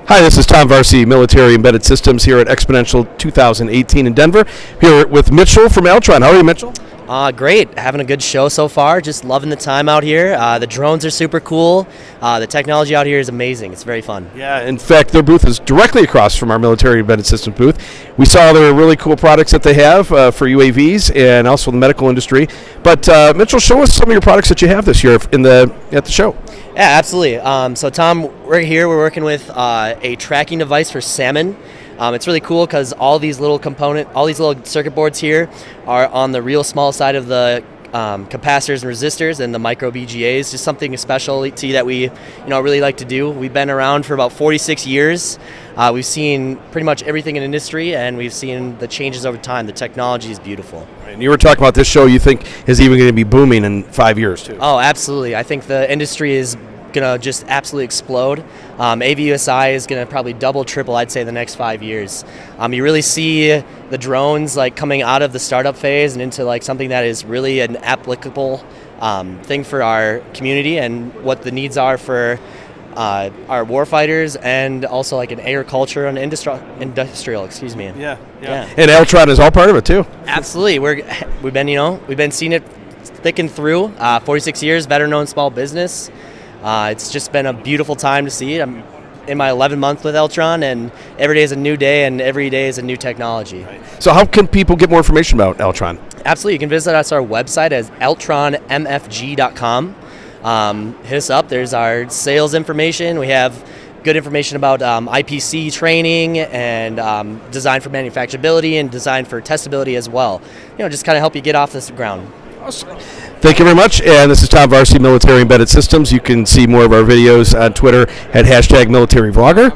Hi, this is Tom Varcie, Military Embedded Systems here at Xponential 2018 in Denver. Here with Mitchell from Altron. How are you, Mitchell? Great. Having a good show so far. Just loving the time out here. The drones are super cool. The technology out here is amazing. It's very fun. Yeah, in fact, their booth is directly across from our Military Embedded Systems booth. We saw their really cool products that they have for UAVs and also the medical industry. But Mitchell, show us some of your products that you have this year at the show. Yeah, absolutely. So Tom, we're here. We're working with a tracking device for salmon. It's really cool because all these little circuit boards here are on the real small side of the capacitors and resistors and the micro BGAs. Just something specialty that we really like to do. We've been around for about 46 years. We've seen pretty much everything in industry, and we've seen the changes over time. The technology is beautiful. And you were talking about this show you think is even going to be booming in 5 years, too. Oh, absolutely. I think the industry is going to just absolutely explode. AUVSI is going to probably double, triple, I'd say, the next 5 years. You really see the drones like coming out of the startup phase and into like something that is really an applicable thing for our community and what the needs are for our warfighters and also like an agriculture and industrial. Excuse me. Yeah. And Altron is all part of it too. Absolutely. We've been seeing it thick and through. 46 years, better known small business. It's just been a beautiful time to see it. I'm in my 11th month with Altron, and every day is a new day, and every day is a new technology. Right. So how can people get more information about Altron? Absolutely. You can visit us our website at altronmfg.com. Hit us up. There's our sales information. We have good information about IPC training and design for manufacturability and design for testability as well. Just kind of help you get off this ground. Awesome. Thank you very much. And this is Tom Varcie, Military Embedded Systems. You can see more of our videos on Twitter at #MilitaryVlogger.